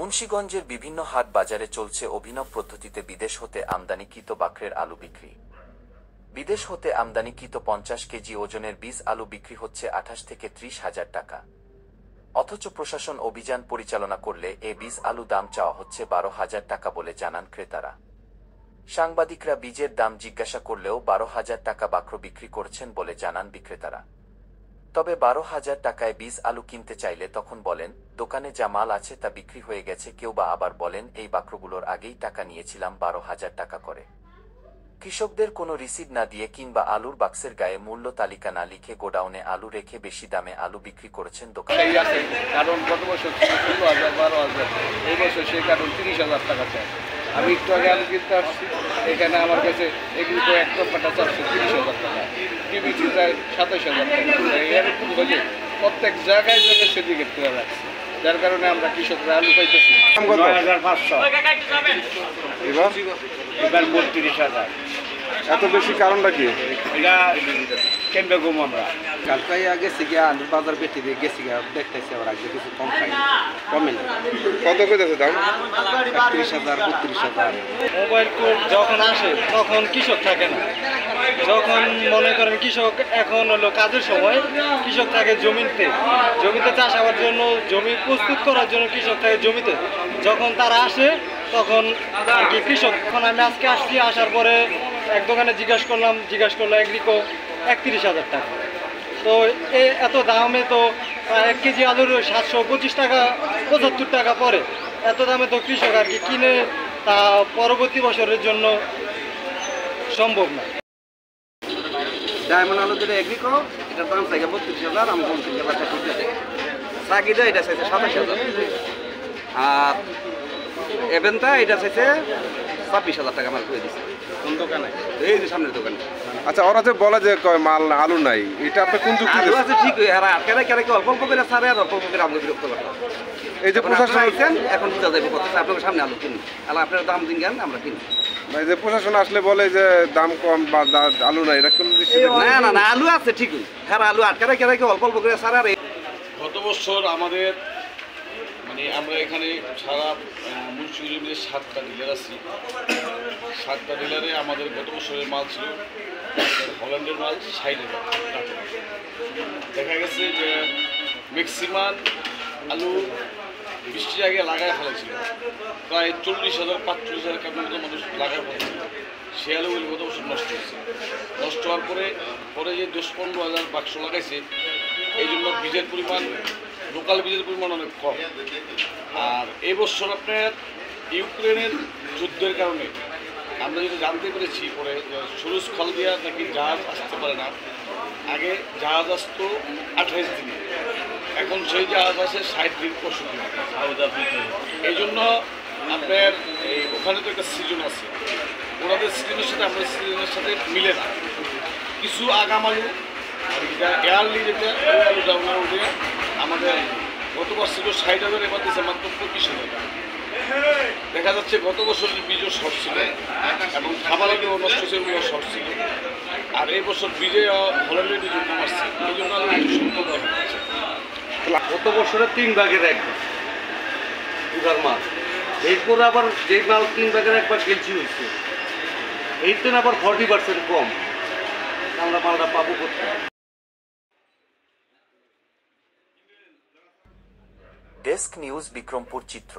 মুন্সিগঞ্জের বিভিন্ন হাট বাজারে চলছে অভিনব পদ্ধতিতে বিদেশ হতে আমদানিকৃত বাকরের আলু বিক্রি। বিদেশ হতে আমদানিকৃত 50 কেজি ওজনের বীজ আলু বিক্রি হচ্ছে 28 থেকে 30,000 টাকা। অথচ প্রশাসন অভিযান পরিচালনা করলে এ বীজ আলু দাম চাওয়া হচ্ছে 12,000 টাকা বলে জানান ক্রেতারা। সাংবাদিকরা বীজের দাম জিজ্ঞাসা করলেও 12,000 টাকা বাক্র বিক্রি করছেন বলে জানান বিক্রেতারা। তবে 12,000 টাকায় বীজ আলু কিনতে চাইলে তখন বলেন দোকানে যা মাল আছে তা বিক্রি হয়ে গেছে, কেউ বা আবার বলেন এই বাক্রগুলোর আগেই টাকা নিয়েছিলাম 12,000 টাকা করে। কৃষকদের কোনো রিসিদ না দিয়ে কিংবা আলুর বাক্সের গায়ে মূল্য তালিকা না লিখে গোডাউনে আলু রেখে বেশি দামে আলু বিক্রি করেছেন দোকানে। কারণ গত বছর 16,000 12,000, এই বছর সেই কারণ 30,000 টাকা চায়। আমি একটু আগে আলু কিনতে আসছি, এখানে আমার কাছে এগুলো তো এক টপাটা 430,000 টাকা, টিভিটি চায় 27,000 টাকা। এর একটু হলে প্রত্যেক জায়গায় জায়গায় সেদিকে তুলে রাখছে, যার কারণে আমরা কৃষকরা আলু পাইতেছি 9,500, এবার 32,000। এত বেশি কারণটা কি? এটা কেন্দ্র ঘুম আমরা কালকে গেছি গিয়া আলুর বাজার বেটি দিয়ে গেছি গিয়া দেখতেছি আবার আগে কিছু কম খাই, কমে না। কত কইতেছে দাম? 31,000 32,000। মোবাইল কোড যখন আসে তখন কৃষক থাকে না। যখন মনে করেন কৃষক এখন হলো কাজের সময়, কৃষক থাকে জমিতে চাষাবাদের জন্য, জমি প্রস্তুত করার জন্য কৃষক থাকে জমিতে। যখন তারা আসে তখন আর কি কৃষক, এখন আমি আজকে আসছি, আসার পরে এক দোকানে জিজ্ঞাসা করলো এগ্রিকো 31,000 টাকা। তো এত দামে তো 1 কেজি আলুর 725 টাকা 75 টাকা পরে, এত দামে তো কৃষক আর কি কিনে তা পরবর্তী বছরের জন্য সম্ভব না। ডায়মন্ড আলু যেটা এগ্রিকো, এটার দাম চাইছে 32,000, আমি 29,000 টাকা কিনতে চাই। সাকিটা এটা চাইছে 27,000, আর এভেনটা এটা চাইছে 26,000 টাকা আমার করে দিচ্ছে। কোন দোকানে? এই যে সামনের দোকানে। আচ্ছা, ওরা যে বলে যে মাল আলু নাই, এটা আপনি কোন যুক্তি? আলু আছে ঠিক, এরা কেন অল্প অল্প করে ছাড়ে আর অল্প অল্প করে আমাকে বিরক্ত করে। এই যে প্রশাসন আইছেন, এখন বুঝা যাবে কত আপনার সামনে আলু কিনি, আলু আপনার দাম দিন কেন আমরা কিনি। এই যে প্রশাসন আসলে বলে যে দাম কম বা আলু নাই, এটা কোন দৃষ্টি? না আলু আছে ঠিকই, হ্যাঁ আলু আটকারে অল্প অল্প করে ছাড়ে। আর গত বছর আমাদের আমরা এখানে সারা মুন্সিগঞ্জে 7টা ডিলার আছি। 7টা ডিলারে আমাদের গত বছরের মাল ছিল হল্যান্ডের মাল 60,000 টাকা। দেখা গেছে যে ম্যাক্সিমাম আলু বৃষ্টির আগে লাগায় ফেলেছিল, প্রায় 40,000 45,000 টাকার মতো মানুষ লাগায় ফেলেছিল। সে আলুগুলি গত বছর নষ্ট হয়েছে। নষ্ট হওয়ার পরে যে 10-15,000 বাক্স লাগাইছে, এই জন্য বীজের পরিমাণ, লোকাল বীজের পরিমাণ অনেক কম। আর এবছর আপনার ইউক্রেনের যুদ্ধের কারণে আমরা যেটা জানতে পেরেছি পরে, সুরুজ খল দিয়া নাকি জাহাজ আসতে পারে না। আগে জাহাজ আসতো 28 দিনে, এখন সেই জাহাজ আসে 60 দিন 65 দিন সাউথ আফ্রিকা। এই জন্য আপনার ওখানে তো একটা সিজন আছে, ওনাদের সিজনের সাথে আমাদের সিজনের সাথে মিলে না। কিছু আগাম আলু আর যেটা এয়ারলি, যেটা ওই আলুটা ওনার উঠে আমাদের গতবার ছিল 60,000, এবার দিচ্ছে মাত্র 25,000 টাকা। দেখা যাচ্ছে গত বছরের বীজও শর্ট ছিল এবং খাবার আলুও নষ্ট ছিল, শর্ট ছিল। আর এই বছর বীজে হল্যান্ডের বীজ কম আসছে, এই জন্য আলু একটু সুন্দর দেখা যাচ্ছে। গত বছরে 3 ভাগের 1 ভাগ উগার মাল, এরপরে আবার যে মাল 3 ভাগের 1 ভাগ কেজি হয়েছে, এর জন্য আবার 40% কম। আমরা মালটা পাবো কোথায়? ডেস্ক নিউজ, বিক্রমপুর চিত্র।